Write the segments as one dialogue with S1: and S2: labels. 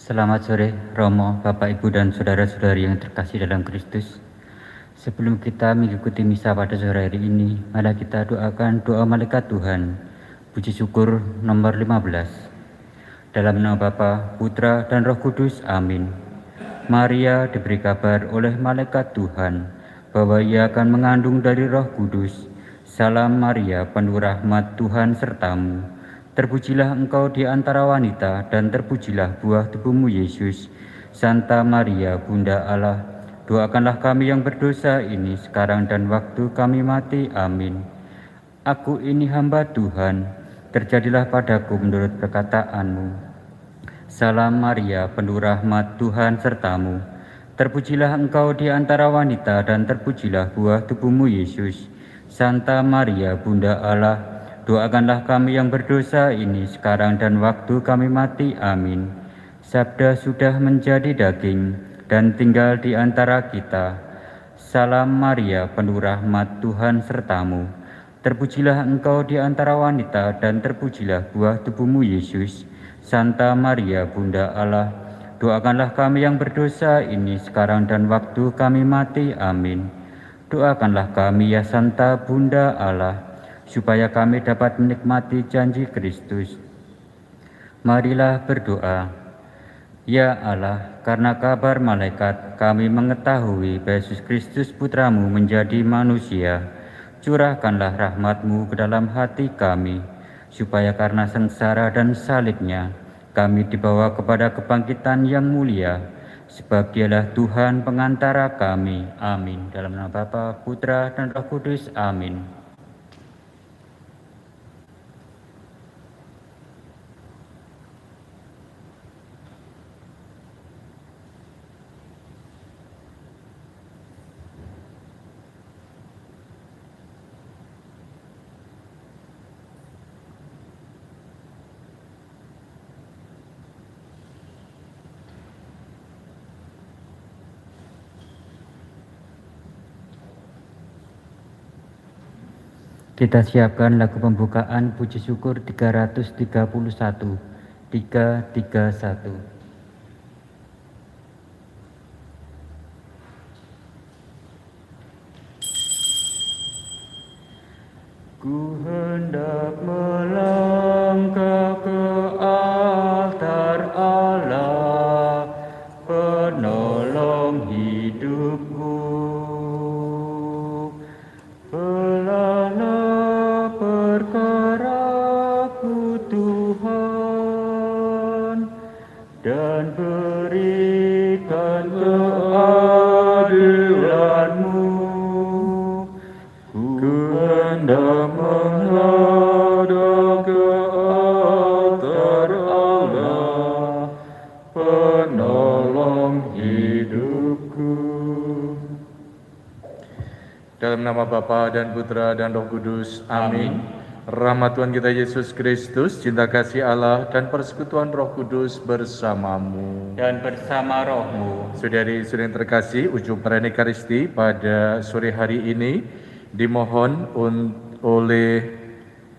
S1: Selamat sore, Romo, Bapak, Ibu, dan saudara-saudari yang terkasih dalam Kristus. Sebelum kita mengikuti misa pada sore hari ini, mari kita doakan doa malaikat Tuhan. Puji syukur nomor 15. Dalam nama Bapa, Putra, dan Roh Kudus. Amin. Maria diberi kabar oleh malaikat Tuhan bahwa ia akan mengandung dari Roh Kudus. Salam Maria, penuh rahmat, Tuhan sertamu. Terpujilah engkau di antara wanita, dan terpujilah buah tubuhmu, Yesus. Santa Maria, Bunda Allah, doakanlah kami yang berdosa ini sekarang dan waktu kami mati. Amin. Aku ini hamba Tuhan, terjadilah padaku menurut perkataanmu. Salam Maria, penuh rahmat, Tuhan sertamu. Terpujilah engkau di antara wanita, dan terpujilah buah tubuhmu, Yesus. Santa Maria, Bunda Allah, doakanlah kami yang berdosa ini sekarang dan waktu kami mati. Amin. Sabda sudah menjadi daging dan tinggal di antara kita. Salam Maria, penuh rahmat, Tuhan sertamu. Terpujilah engkau di antara wanita, dan terpujilah buah tubuhmu, Yesus. Santa Maria, Bunda Allah, doakanlah kami yang berdosa ini sekarang dan waktu kami mati. Amin. Doakanlah kami ya Santa Bunda Allah, supaya kami dapat menikmati janji Kristus. Marilah berdoa. Ya Allah, karena kabar malaikat kami mengetahui bahwa Yesus Kristus Putramu menjadi manusia. Curahkanlah rahmat-Mu ke dalam hati kami, supaya karena sengsara dan salibnya kami dibawa kepada kebangkitan yang mulia, sebab Dialah Tuhan pengantara kami. Amin. Dalam nama Bapa, Putra, dan Roh Kudus. Amin. Kita siapkan lagu pembukaan puji syukur 331. 331. Ku hendak melangkah ke altar Allah, penolong hidupku. Belalah perkaraku Tuhan, dan berikan keadilan-Mu. Ku hendak menghadap ke altar Allah, penolong hidupku.
S2: Dalam nama Bapa dan Putra dan Roh Kudus. Amin. Rahmat Tuhan kita Yesus Kristus, cinta kasih Allah, dan persekutuan Roh Kudus bersamamu.
S1: Dan bersama rohmu.
S2: Saudari-saudari yang terkasih, ujung perayaan Ekaristi pada sore hari ini dimohon oleh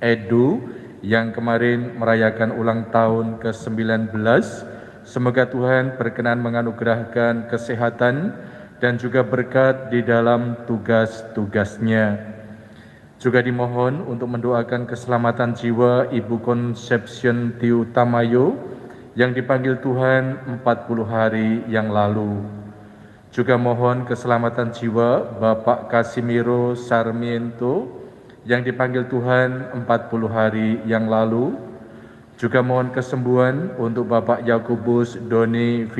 S2: Edu yang kemarin merayakan ulang tahun ke-19. Semoga Tuhan berkenan menganugerahkan kesehatan dan juga berkat di dalam tugas-tugasnya. Juga dimohon untuk mendoakan keselamatan jiwa Ibu Conception Tiu Tamayo yang dipanggil Tuhan 40 hari yang lalu. Juga mohon keselamatan jiwa Bapak Casimiro Sarmiento yang dipanggil Tuhan 40 hari yang lalu. Juga mohon kesembuhan untuk Bapak Yakobus Doni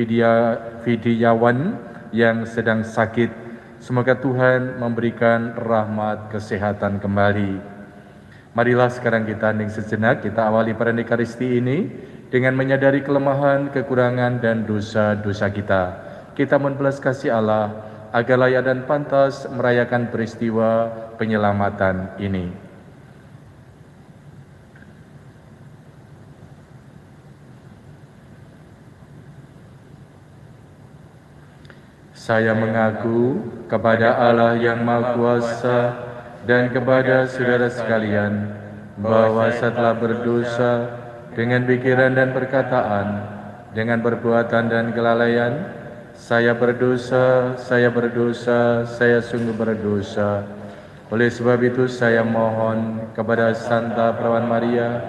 S2: Vidiawan yang sedang sakit. Semoga Tuhan memberikan rahmat kesehatan kembali. Marilah sekarang kita hening sejenak, kita awali perayaan Ekaristi ini dengan menyadari kelemahan, kekurangan, dan dosa-dosa kita. Kita mohon belas kasih Allah agar layak dan pantas merayakan peristiwa penyelamatan ini. Saya mengaku kepada Allah yang Maha Kuasa dan kepada saudara sekalian bahwa saya telah berdosa dengan pikiran dan perkataan, dengan perbuatan dan kelalaian, saya berdosa, saya sungguh berdosa. Oleh sebab itu saya mohon kepada Santa Perawan Maria,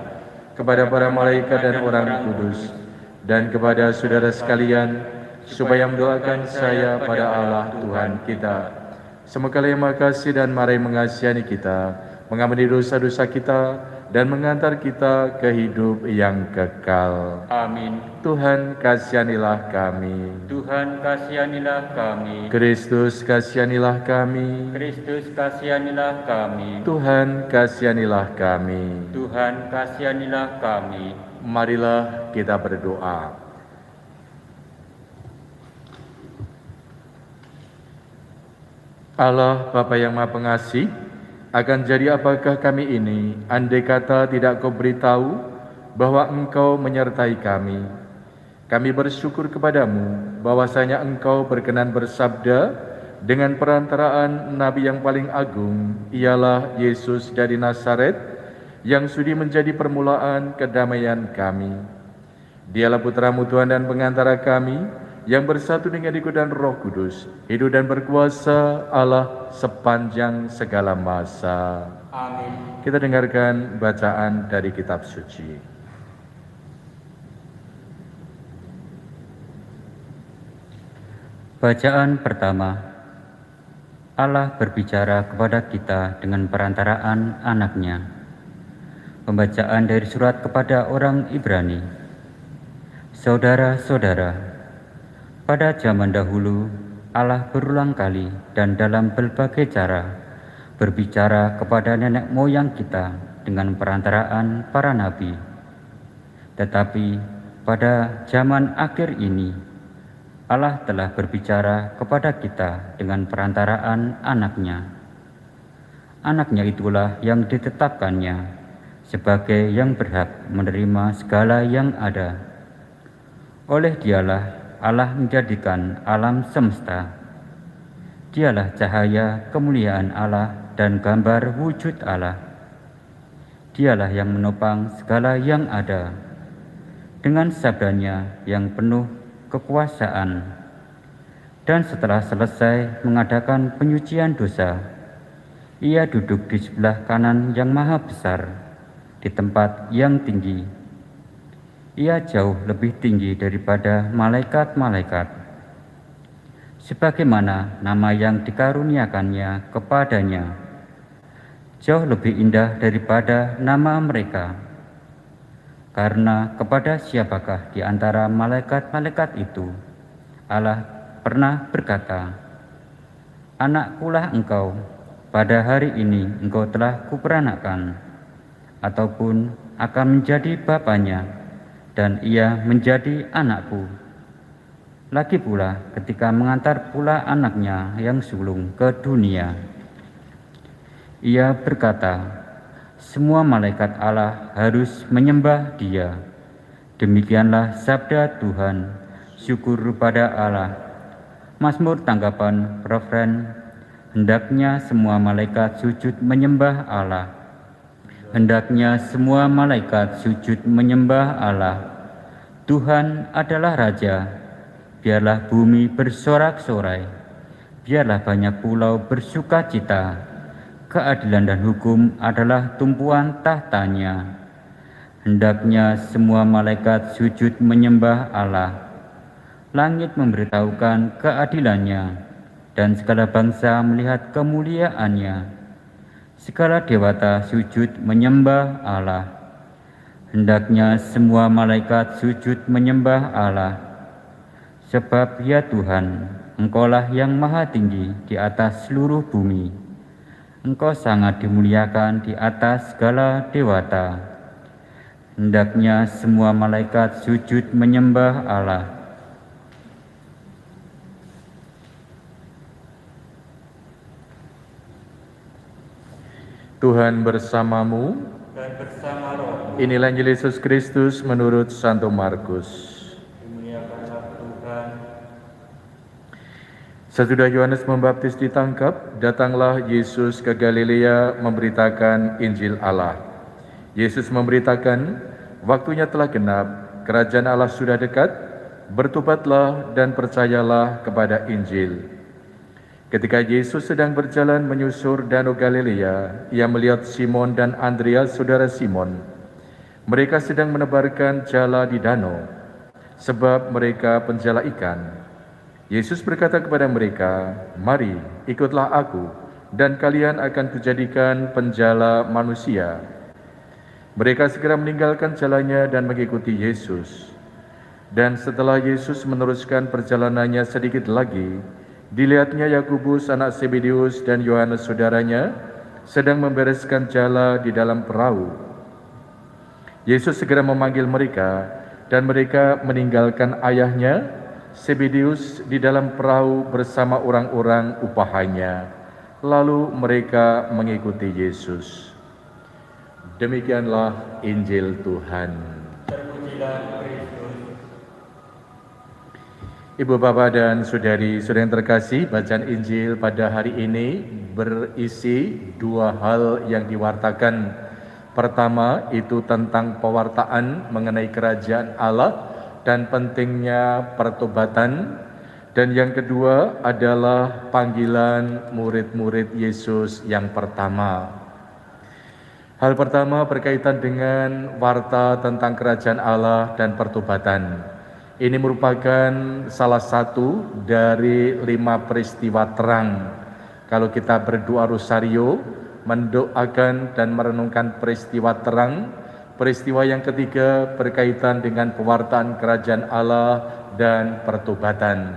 S2: kepada para malaikat dan orang kudus, dan kepada saudara sekalian, supaya mendoakan saya pada Allah Tuhan kita. Semoga yang Maha Kasih dan Maha mengasihi kita, mengampuni dosa-dosa kita, dan mengantar kita ke hidup yang kekal.
S1: Amin.
S2: Tuhan kasihanilah kami.
S1: Tuhan kasihanilah kami.
S2: Kristus kasihanilah kami.
S1: Kristus kasihanilah kami.
S2: Tuhan kasihanilah kami.
S1: Tuhan kasihanilah kami.
S2: Marilah kita berdoa. Allah Bapa yang Maha Pengasih, akan jadi apakah kami ini, andai kata tidak Kau beritahu bahwa Engkau menyertai kami. Kami bersyukur kepadamu bahwasanya Engkau berkenan bersabda dengan perantaraan Nabi yang paling agung, ialah Yesus dari Nazaret, yang sudi menjadi permulaan kedamaian kami. Dialah putra-Mu Tuhan dan pengantara kami, yang bersatu dengan Ikut dan Roh Kudus, hidup dan berkuasa Allah sepanjang segala masa.
S1: Amin.
S2: Kita dengarkan bacaan dari kitab suci.
S1: Bacaan pertama. Allah berbicara kepada kita dengan perantaraan anak-Nya. Pembacaan dari surat kepada orang Ibrani. Saudara-saudara, pada zaman dahulu, Allah berulang kali dan dalam berbagai cara berbicara kepada nenek moyang kita dengan perantaraan para nabi. Tetapi pada zaman akhir ini, Allah telah berbicara kepada kita dengan perantaraan anak-Nya. Anak-Nya itulah yang ditetapkannya sebagai yang berhak menerima segala yang ada. Oleh Dialah Allah menjadikan alam semesta. Dialah cahaya kemuliaan Allah dan gambar wujud Allah. Dialah yang menopang segala yang ada. Dengan sabdanya yang penuh kekuasaan. Dan setelah selesai mengadakan penyucian dosa, Ia duduk di sebelah kanan yang maha besar, di tempat yang tinggi. Ia jauh lebih tinggi daripada malaikat-malaikat. Sebagaimana nama yang dikaruniakannya kepadanya, jauh lebih indah daripada nama mereka. Karena kepada siapakah di antara malaikat-malaikat itu, Allah pernah berkata, "Anakkulah engkau, pada hari ini engkau telah kuperanakkan," ataupun akan menjadi bapaknya, dan ia menjadi anakku. Lagi pula ketika mengantar pula anak-Nya yang sulung ke dunia, Ia berkata, "Semua malaikat Allah harus menyembah Dia." Demikianlah sabda Tuhan. Syukur pada Allah. Mazmur tanggapan refren, hendaknya semua malaikat sujud menyembah Allah. Hendaknya semua malaikat sujud menyembah Allah. Tuhan adalah Raja. Biarlah bumi bersorak-sorai. Biarlah banyak pulau bersuka cita. Keadilan dan hukum adalah tumpuan tahtanya. Hendaknya semua malaikat sujud menyembah Allah. Langit memberitahukan keadilannya, dan segala bangsa melihat kemuliaannya. Segala dewata sujud menyembah Allah. Hendaknya semua malaikat sujud menyembah Allah. Sebab ya Tuhan, Engkaulah yang maha tinggi di atas seluruh bumi. Engkau sangat dimuliakan di atas segala dewata. Hendaknya semua malaikat sujud menyembah Allah.
S2: Tuhan bersamamu.
S1: Dan bersama rohmu.
S2: Inilah Injil Yesus Kristus menurut Santo Markus.
S1: Dimuliakanlah Tuhan.
S2: Sesudah Yohanes Pembaptis ditangkap, datanglah Yesus ke Galilea memberitakan Injil Allah. Yesus memberitakan, waktunya telah genap, kerajaan Allah sudah dekat, bertobatlah dan percayalah kepada Injil. Ketika Yesus sedang berjalan menyusur Danau Galilea, ia melihat Simon dan Andreas, saudara Simon. Mereka sedang menebarkan jala di danau, sebab mereka penjala ikan. Yesus berkata kepada mereka, "Mari, ikutlah aku, dan kalian akan kujadikan penjala manusia." Mereka segera meninggalkan jalannya dan mengikuti Yesus. Dan setelah Yesus meneruskan perjalanannya sedikit lagi, dilihatnya Yakobus anak Zebedeus dan Yohanes saudaranya sedang membereskan jala di dalam perahu. Yesus segera memanggil mereka, dan mereka meninggalkan ayahnya Zebedeus di dalam perahu bersama orang-orang upahannya. Lalu mereka mengikuti Yesus. Demikianlah Injil Tuhan. Ibu, Bapak, dan saudari-saudari yang terkasih, bacaan Injil pada hari ini berisi dua hal yang diwartakan. Pertama, itu tentang pewartaan mengenai kerajaan Allah dan pentingnya pertobatan. Dan yang kedua adalah panggilan murid-murid Yesus yang pertama. Hal pertama berkaitan dengan warta tentang kerajaan Allah dan pertobatan. Ini merupakan salah satu dari 5 peristiwa terang. Kalau kita berdoa rosario, mendoakan dan merenungkan peristiwa terang, peristiwa yang ketiga berkaitan dengan pewartaan kerajaan Allah dan pertobatan.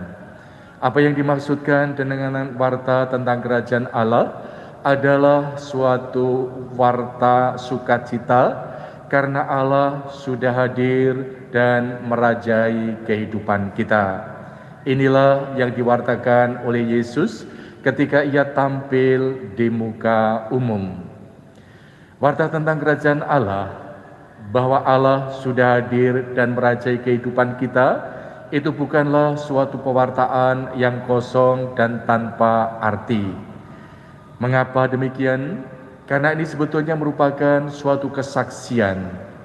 S2: Apa yang dimaksudkan dengan warta tentang kerajaan Allah adalah suatu warta sukacita karena Allah sudah hadir dan merajai kehidupan kita. Inilah yang diwartakan oleh Yesus ketika ia tampil di muka umum. Warta tentang kerajaan Allah, bahwa Allah sudah hadir dan merajai kehidupan kita, itu bukanlah suatu pewartaan yang kosong dan tanpa arti. Mengapa demikian? Karena ini sebetulnya merupakan suatu kesaksian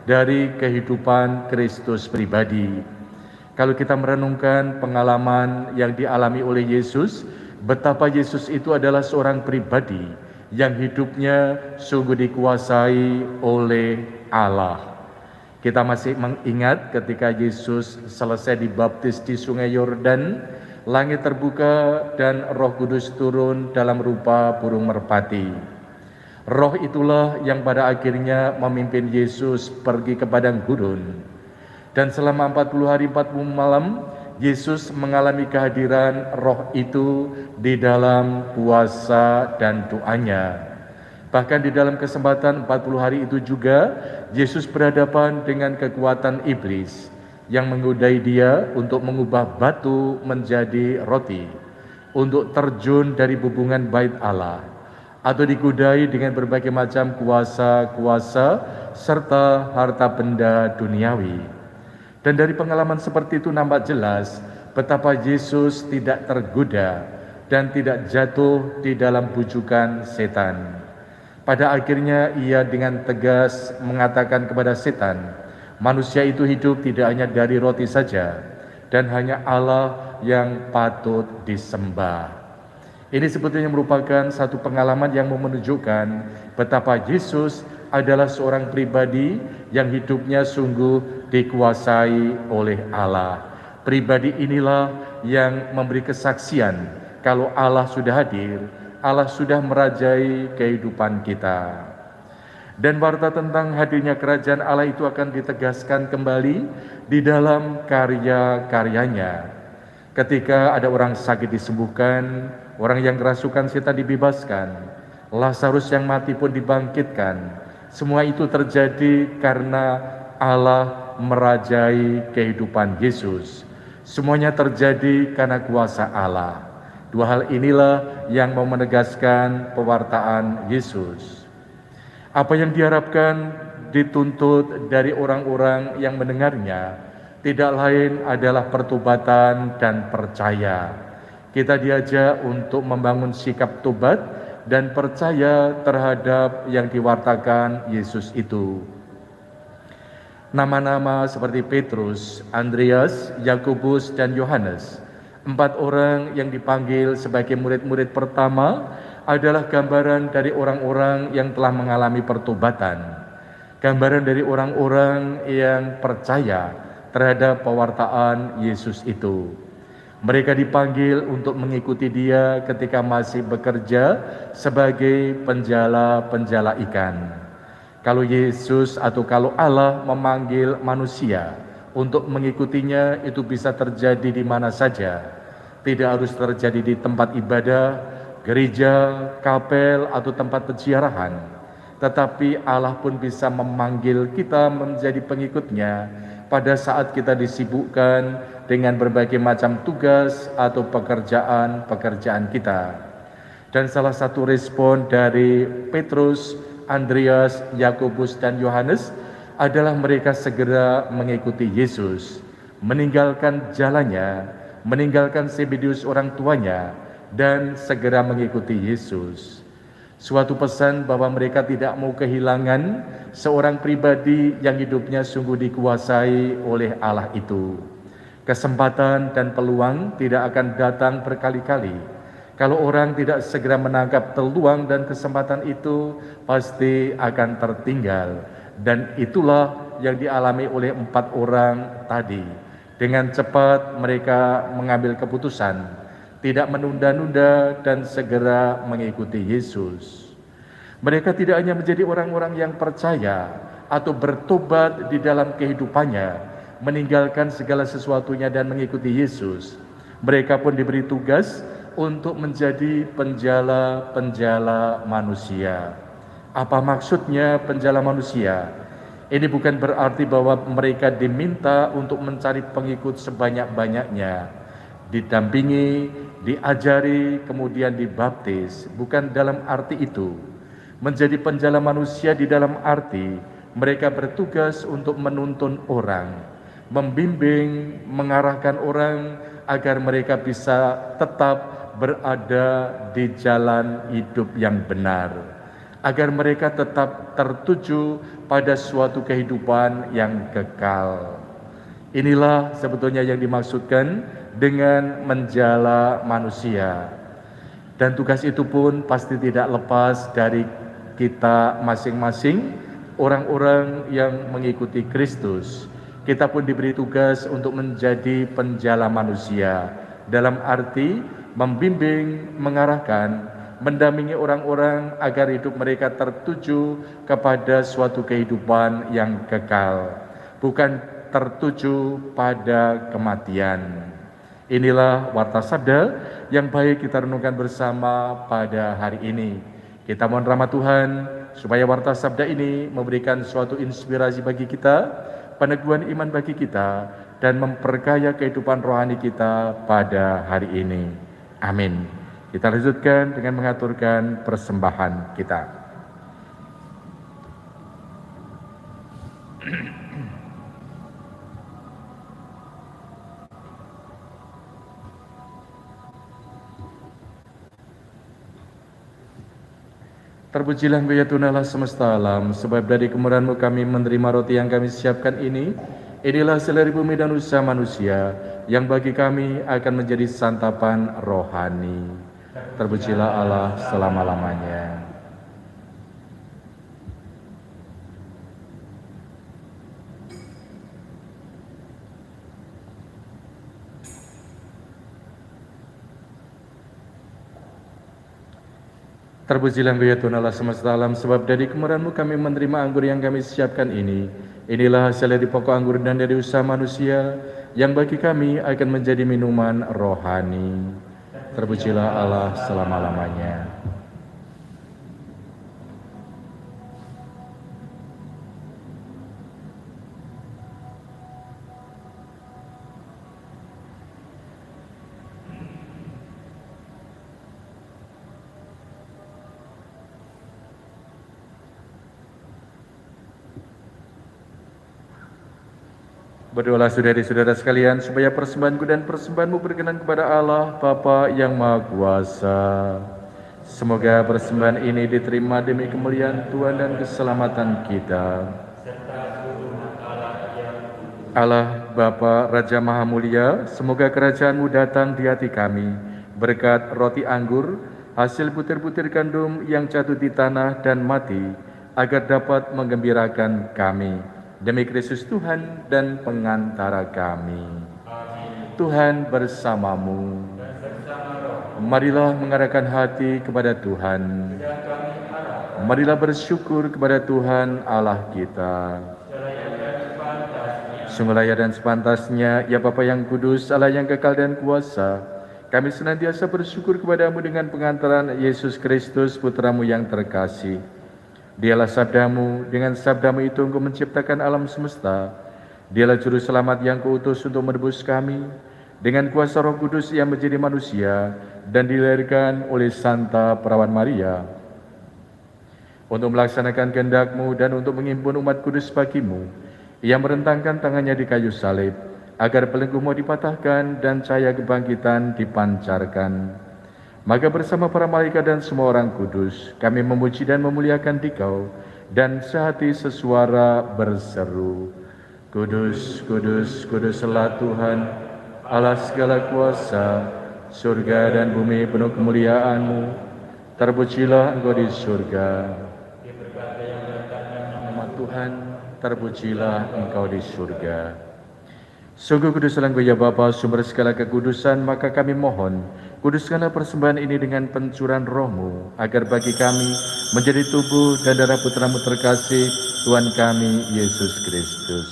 S2: dari kehidupan Kristus pribadi. Kalau kita merenungkan pengalaman yang dialami oleh Yesus, betapa Yesus itu adalah seorang pribadi yang hidupnya sungguh dikuasai oleh Allah. Kita masih mengingat ketika Yesus selesai dibaptis di Sungai Yordan, langit terbuka dan Roh Kudus turun dalam rupa burung merpati. Roh itulah yang pada akhirnya memimpin Yesus pergi ke padang gurun. Dan selama 40 hari 40 malam, Yesus mengalami kehadiran Roh itu di dalam puasa dan doanya. Bahkan di dalam kesempatan 40 hari itu juga, Yesus berhadapan dengan kekuatan iblis yang menggodai dia untuk mengubah batu menjadi roti, untuk terjun dari hubungan bait Allah, atau digodai dengan berbagai macam kuasa-kuasa serta harta benda duniawi. Dan dari pengalaman seperti itu nampak jelas betapa Yesus tidak tergoda dan tidak jatuh di dalam bujukan setan. Pada akhirnya ia dengan tegas mengatakan kepada setan, manusia itu hidup tidak hanya dari roti saja, dan hanya Allah yang patut disembah. Ini sebetulnya merupakan satu pengalaman yang menunjukkan betapa Yesus adalah seorang pribadi yang hidupnya sungguh dikuasai oleh Allah. Pribadi inilah yang memberi kesaksian kalau Allah sudah hadir, Allah sudah merajai kehidupan kita. Dan warta tentang hadirnya kerajaan Allah itu akan ditegaskan kembali di dalam karya-karyanya. Ketika ada orang sakit disembuhkan, orang yang kerasukan setan dibebaskan, Lazarus yang mati pun dibangkitkan. Semua itu terjadi karena Allah merajai kehidupan Yesus. Semuanya terjadi karena kuasa Allah. Dua hal inilah yang mau menegaskan pewartaan Yesus. Apa yang diharapkan dituntut dari orang-orang yang mendengarnya tidak lain adalah pertobatan dan percaya. Kita diajak untuk membangun sikap tobat dan percaya terhadap yang diwartakan Yesus itu. Nama-nama seperti Petrus, Andreas, Yakobus, dan Yohanes, 4 orang yang dipanggil sebagai murid-murid pertama adalah gambaran dari orang-orang yang telah mengalami pertobatan. Gambaran dari orang-orang yang percaya terhadap pewartaan Yesus itu. Mereka dipanggil untuk mengikuti Dia ketika masih bekerja sebagai penjala-penjala ikan. Kalau Yesus atau kalau Allah memanggil manusia untuk mengikutinya, itu bisa terjadi di mana saja. Tidak harus terjadi di tempat ibadah, gereja, kapel, atau tempat peziarahan. Tetapi Allah pun bisa memanggil kita menjadi pengikutnya pada saat kita disibukkan dengan berbagai macam tugas atau pekerjaan kita. Dan salah satu respon dari Petrus, Andreas, Yakobus, dan Yohanes adalah mereka segera mengikuti Yesus, meninggalkan jalannya, meninggalkan Zebedeus orang tuanya, dan segera mengikuti Yesus. Suatu pesan bahwa mereka tidak mau kehilangan seorang pribadi yang hidupnya sungguh dikuasai oleh Allah itu. Kesempatan dan peluang tidak akan datang berkali-kali. Kalau orang tidak segera menangkap peluang dan kesempatan itu, pasti akan tertinggal. Dan itulah yang dialami oleh 4 orang tadi. Dengan cepat mereka mengambil keputusan, tidak menunda-nunda dan segera mengikuti Yesus. Mereka tidak hanya menjadi orang-orang yang percaya atau bertobat di dalam kehidupannya, meninggalkan segala sesuatunya dan mengikuti Yesus. Mereka pun diberi tugas untuk menjadi penjala-penjala manusia. Apa maksudnya penjala manusia? Ini bukan berarti bahwa mereka diminta untuk mencari pengikut sebanyak-banyaknya, didampingi, diajari, kemudian dibaptis. Bukan dalam arti itu. Menjadi penjala manusia di dalam arti mereka bertugas untuk menuntun orang, membimbing, mengarahkan orang agar mereka bisa tetap berada di jalan hidup yang benar, agar mereka tetap tertuju pada suatu kehidupan yang kekal. Inilah sebetulnya yang dimaksudkan dengan menjala manusia. Dan tugas itu pun pasti tidak lepas dari kita masing-masing, orang-orang yang mengikuti Kristus. Kita pun diberi tugas untuk menjadi penjala manusia, dalam arti membimbing, mengarahkan, mendampingi orang-orang agar hidup mereka tertuju kepada suatu kehidupan yang kekal, bukan tertuju pada kematian. Inilah Warta Sabda yang baik kita renungkan bersama pada hari ini. Kita mohon rahmat Tuhan supaya Warta Sabda ini memberikan suatu inspirasi bagi kita, peneguhan iman bagi kita, dan memperkaya kehidupan rohani kita pada hari ini. Amin. Kita lanjutkan dengan mengaturkan persembahan kita. Terpujilah Engkau ya Tuhan Allah semesta alam, sebab dari kemurahan-Mu kami menerima roti yang kami siapkan ini. Inilah hasil dari bumi dan usaha manusia, yang bagi kami akan menjadi santapan rohani. Terpujilah Allah selama-lamanya. Terpujilah Engkau ya Tuhan Allah semesta alam, sebab dari kemurahan-Mu kami menerima anggur yang kami siapkan ini. Inilah hasil dari pokok anggur dan dari usaha manusia, yang bagi kami akan menjadi minuman rohani. Terpujilah Allah selama-lamanya. Berdoalah saudari-saudara sekalian, supaya persembahanku dan persembahanmu berkenan kepada Allah Bapa yang Maha Kuasa. Semoga persembahan ini diterima demi kemuliaan Tuhan dan keselamatan kita. Allah Bapa Raja Maha Mulia, semoga kerajaan-Mu datang di hati kami, berkat roti anggur, hasil butir-butir gandum yang jatuh di tanah dan mati, agar dapat menggembirakan kami. Demi Kristus Tuhan dan pengantara kami. Tuhan bersamamu. Marilah mengarahkan hati kepada Tuhan. Marilah bersyukur kepada Tuhan Allah kita. Sungguh layak dan sepantasnya, ya Bapa yang kudus, Allah yang kekal dan kuasa, kami senantiasa bersyukur kepadamu dengan pengantaran Yesus Kristus, Putramu yang terkasih. Dialah sabdamu, dengan sabdamu itu Engkau menciptakan alam semesta. Dialah juru selamat yang Keutus untuk menebus kami. Dengan kuasa Roh Kudus yang menjadi manusia dan dilahirkan oleh Santa Perawan Maria, untuk melaksanakan kehendak-Mu dan untuk menghimpun umat kudus bagimu. Ia merentangkan tangannya di kayu salib, agar belenggu-Mu dipatahkan dan cahaya kebangkitan dipancarkan. Maka bersama para malaikat dan semua orang kudus, kami memuji dan memuliakan Dikau, dan sehati sesuara berseru, Kudus, kudus, kuduslah Tuhan, Allah segala kuasa, surga dan bumi penuh kemuliaan-Mu. Terpujilah Engkau di surga. Nama Tuhan, terpujilah Engkau di surga. Sungguh kuduslah Engkau ya Bapa, sumber segala kekudusan, maka kami mohon, kuduskanlah persembahan ini dengan pencurahan Roh-Mu, agar bagi kami menjadi tubuh dan darah Putra-Mu terkasih, Tuhan kami, Yesus Kristus.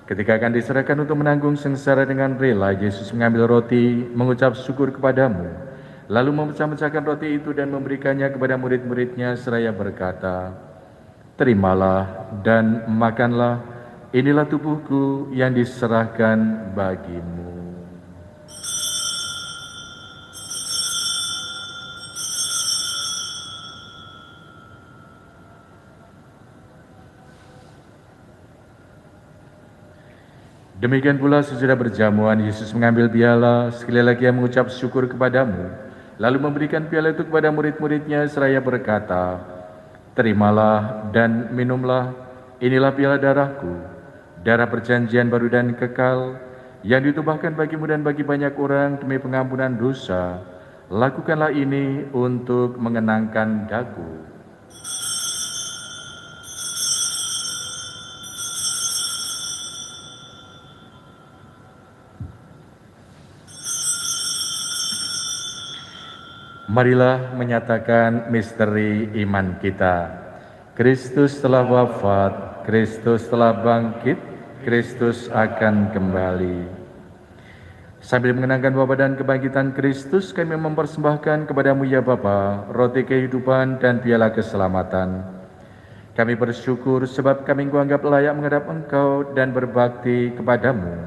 S2: Ketika akan diserahkan untuk menanggung sengsara dengan rela, Yesus mengambil roti, mengucap syukur kepadamu, lalu memecah-mecahkan roti itu dan memberikannya kepada murid-muridnya seraya berkata, Terimalah dan makanlah, inilah tubuhku yang diserahkan bagimu. Demikian pula sesudah berjamuan, Yesus mengambil piala, sekali lagi Ia mengucap syukur kepadamu, lalu memberikan piala itu kepada murid-muridnya seraya berkata, Terimalah dan minumlah, inilah piala darahku, darah perjanjian baru dan kekal, yang ditumpahkan bagimu dan bagi banyak orang demi pengampunan dosa. Lakukanlah ini untuk mengenangkan daku. Marilah menyatakan misteri iman kita. Kristus telah wafat, Kristus telah bangkit, Kristus akan kembali. Sambil mengenangkan wafat dan kebangkitan Kristus, kami mempersembahkan kepadamu ya Bapa, roti kehidupan dan piala keselamatan. Kami bersyukur sebab kami kuanggap layak menghadap Engkau dan berbakti kepadamu.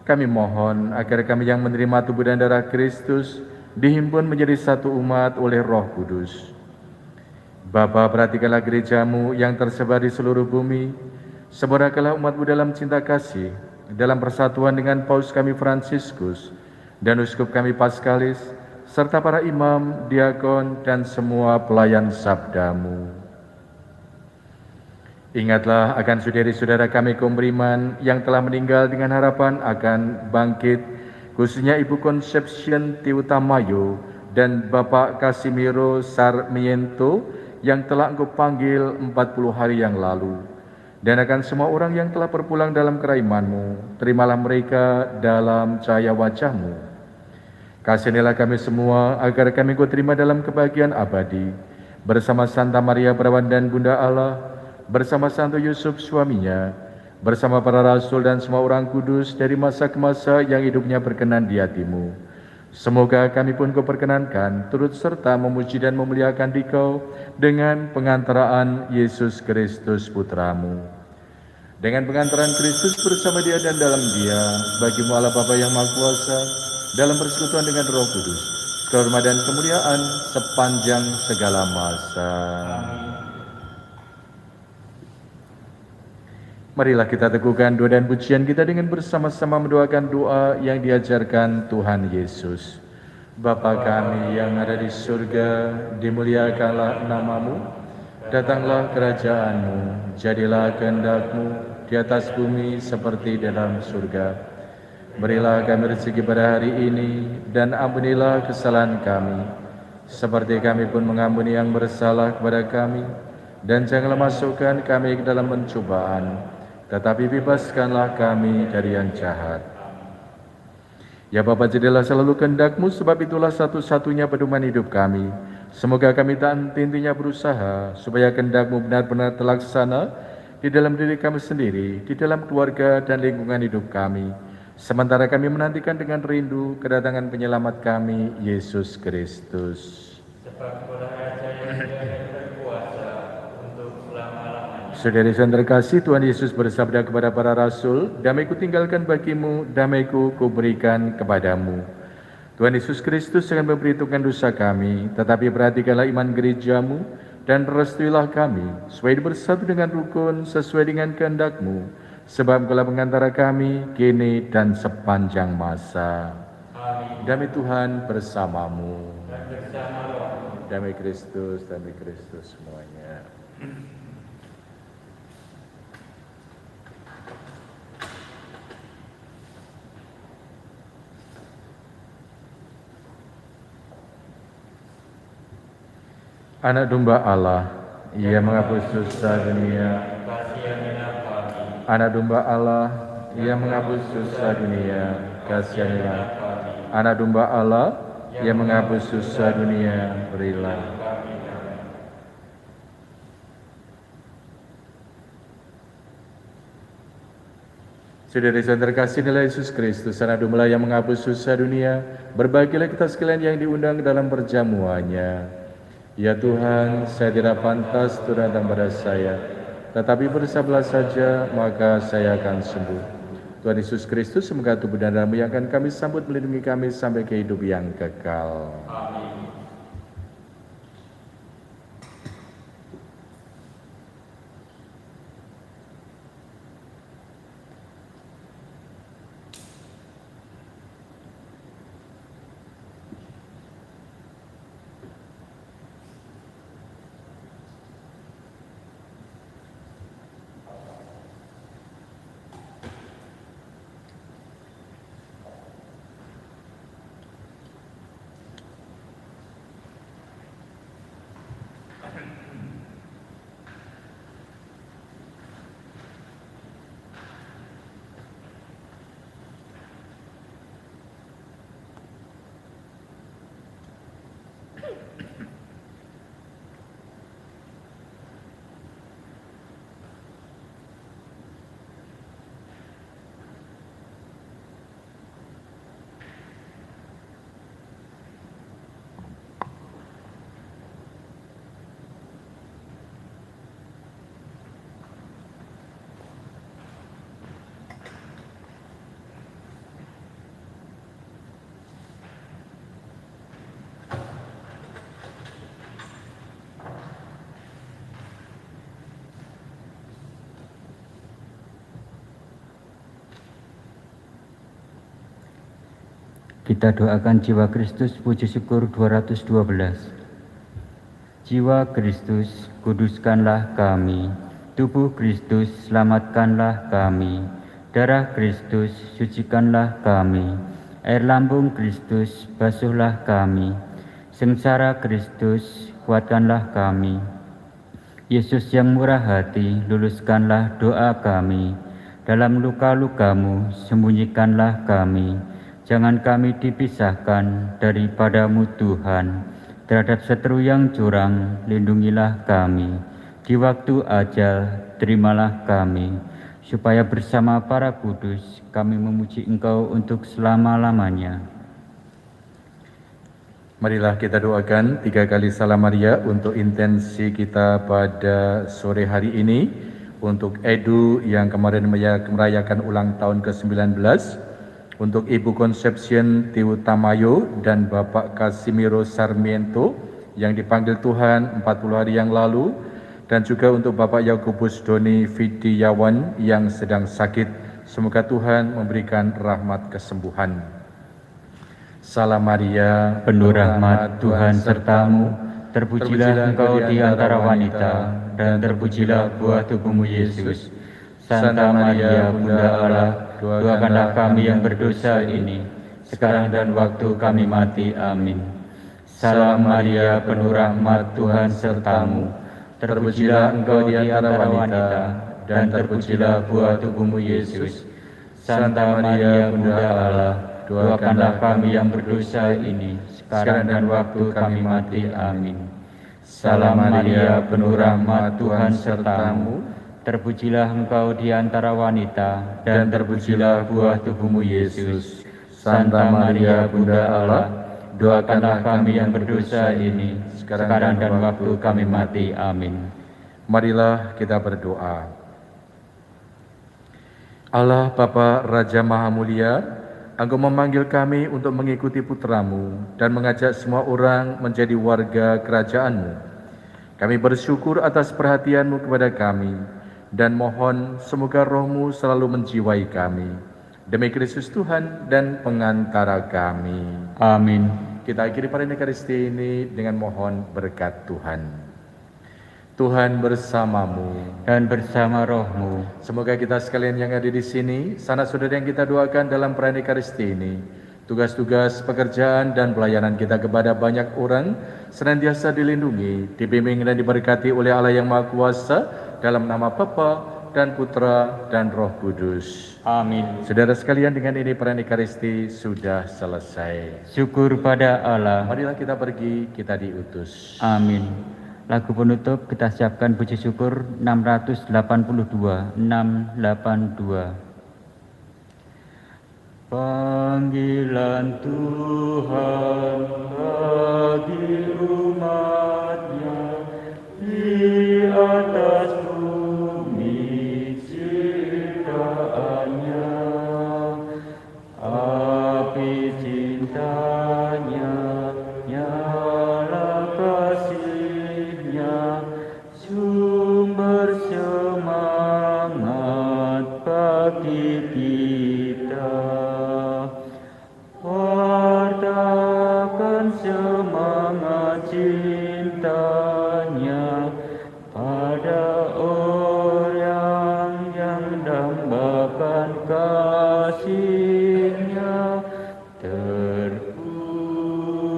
S2: Kami mohon agar kami yang menerima tubuh dan darah Kristus dihimpun menjadi satu umat oleh Roh Kudus. Bapa, perhatikanlah gereja-Mu yang tersebar di seluruh bumi. Sempurnakanlah umat-Mu dalam cinta kasih, dalam persatuan dengan Paus kami Fransiskus dan Uskup kami Paskalis, serta para imam, diakon, dan semua pelayan sabda-Mu. Ingatlah akan saudari-saudara kami kaum beriman yang telah meninggal dengan harapan akan bangkit, khususnya Ibu Concepcion Tiutamayo dan Bapak Casimiro Sarmiento yang telah Engkau panggil 40 hari yang lalu, dan akan semua orang yang telah berpulang dalam keraiman-Mu. Terimalah mereka dalam cahaya wajah-Mu. Kasihanilah kami semua agar kami Engkau terima dalam kebahagiaan abadi, bersama Santa Maria Perawan dan Bunda Allah, bersama Santo Yusuf suaminya, bersama para rasul dan semua orang kudus dari masa ke masa yang hidupnya berkenan di hati-Mu. Semoga kami pun Kau perkenankan turut serta memuji dan memuliakan Dikau dengan pengantaraan Yesus Kristus Putra-Mu. Dengan pengantaran Kristus bersama Dia dan dalam Dia, bagi-Mu Allah Bapa yang Maha Kuasa, dalam persekutuan dengan Roh Kudus, kehormatan dan kemuliaan sepanjang segala masa. Marilah kita teguhkan doa dan pujian kita dengan bersama-sama mendoakan doa yang diajarkan Tuhan Yesus. Bapa kami yang ada di surga, dimuliakanlah nama-Mu, datanglah kerajaan-Mu, jadilah kehendak-Mu di atas bumi seperti dalam surga. Berilah kami rezeki pada hari ini, dan ampunilah kesalahan kami, seperti kami pun mengampuni yang bersalah kepada kami. Dan janganlah masukkan kami ke dalam pencobaan, tetapi bebaskanlah kami dari yang jahat. Ya Bapa, jadilah selalu kehendak-Mu, sebab itulah satu-satunya pedoman hidup kami. Semoga kami tak henti-hentinya berusaha, supaya kehendak-Mu benar-benar terlaksana di dalam diri kami sendiri, di dalam keluarga dan lingkungan hidup kami. Sementara kami menantikan dengan rindu kedatangan penyelamat kami, Yesus Kristus. Saudara-saudara terkasih, Tuhan Yesus bersabda kepada para rasul, "Damai-Ku tinggalkan bagimu, damai-Ku kuberikan kepadamu." Tuhan Yesus Kristus akan memperhitungkan dosa kami, tetapi perhatikanlah iman gereja-Mu dan restuilah kami, supaya bersatu dengan rukun sesuai dengan kehendak-Mu, sebab Engkaulah pengantara kami kini dan sepanjang masa. Amin. Damai Tuhan bersamamu. Dan bersama rohmu. Damai Kristus semuanya. Anak domba Allah, Ia menghapus dosa dunia. Anak domba Allah, Ia menghapus dosa dunia. Kasihanilah. Anak domba Allah, Ia menghapus dosa dunia. Berilah. Saudara-saudara terkasih dalam Yesus Kristus, Anak domba yang menghapus dosa dunia, berbahagialah kita sekalian yang diundang dalam perjamuannya. Ya Tuhan, saya tidak pantas Tuhan datang pada saya, tetapi bersabdalah saja, maka saya akan sembuh. Tuhan Yesus Kristus, semoga tubuh dan darah-Mu yang akan kami sambut melindungi kami sampai ke hidup yang kekal. Amin.
S1: Kita doakan jiwa Kristus, puji syukur 212. Jiwa Kristus, kuduskanlah kami. Tubuh Kristus, selamatkanlah kami. Darah Kristus, sucikanlah kami. Air lambung Kristus, basuhlah kami. Sengsara Kristus, kuatkanlah kami. Yesus yang murah hati, luluskanlah doa kami. Dalam luka-luka-Mu, sembunyikanlah kami. Jangan kami dipisahkan daripada-Mu Tuhan. Terhadap seteru yang curang, lindungilah kami. Di waktu ajal, terimalah kami. Supaya bersama para kudus, kami memuji Engkau untuk selama-lamanya.
S2: Marilah kita doakan 3 kali Salam Maria untuk intensi kita pada sore hari ini. Untuk Edu yang kemarin merayakan ulang tahun ke-19. Untuk Ibu Conception Tiutamayo dan Bapak Casimiro Sarmiento yang dipanggil Tuhan 40 hari yang lalu, dan juga untuk Bapak Yakobus Doni Fidiawan yang sedang sakit. Semoga Tuhan memberikan rahmat kesembuhan. Salam Maria,
S1: penuh rahmat Tuhan serta-Mu, terpujilah Engkau di antara wanita, dan terpujilah buah tubuh-Mu Yesus. Santa Maria Bunda Allah, doakanlah kami yang berdosa ini, sekarang dan waktu kami mati. Amin. Salam Maria, penuh rahmat, Tuhan sertamu. Terpujilah engkau di antara wanita, dan terpujilah buah tubuhmu Yesus. Santa Maria Bunda Allah, doakanlah kami yang berdosa ini, sekarang dan waktu kami mati. Amin. Salam Maria, penuh rahmat, Tuhan sertamu. Terpujilah engkau di antara wanita, dan terpujilah buah tubuhmu Yesus. Santa Maria Bunda Allah, doakanlah kami yang berdosa ini, sekarang dan waktu kami mati. Amin.
S2: Marilah kita berdoa. Allah Bapa Raja Maha Mulia, Engkau memanggil kami untuk mengikuti putra-Mu dan mengajak semua orang menjadi warga kerajaan-Mu. Kami bersyukur atas perhatian-Mu kepada kami dan mohon semoga Roh-Mu selalu menjiwai kami. Demi Kristus Tuhan dan pengantara kami.
S1: Amin.
S2: Kita akhiri pada Ekaristi ini dengan mohon berkat Tuhan. Tuhan bersamamu
S1: Dan bersama rohmu,
S2: Semoga kita sekalian yang ada di sini, sanak saudara yang kita doakan dalam perayaan Ekaristi ini, tugas-tugas pekerjaan dan pelayanan kita kepada banyak orang senantiasa dilindungi, dibimbing dan diberkati oleh Allah yang Maha Kuasa dalam nama Bapa dan Putra dan Roh Kudus.
S1: amin.
S2: Saudara sekalian, dengan ini perayaan Ekaristi sudah selesai.
S1: Syukur pada Allah.
S2: Marilah kita pergi, kita diutus.
S1: Amin. Lagu penutup kita siapkan puji syukur 682. Panggilan Tuhan bagi umat-Nya di atas bumi ciptaannya, api cintanya nyala kasihnya, sumber semangat bagi kita. Wartakan semangat cintanya pada orang yang dambakan kasihnya.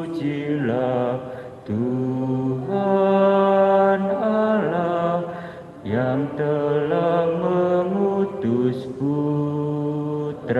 S1: Terpujilah Tuhan Allah yang telah mengutus putranya.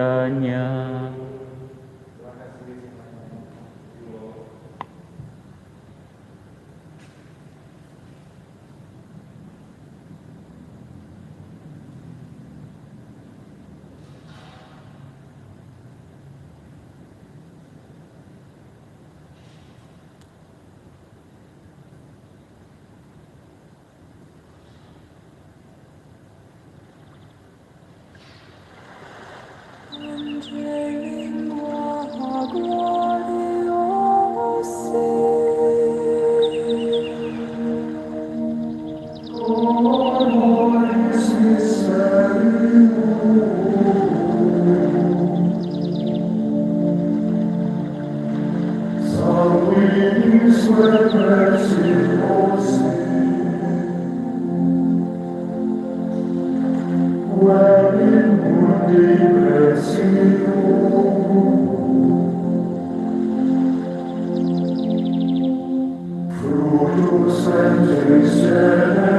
S3: Frutos and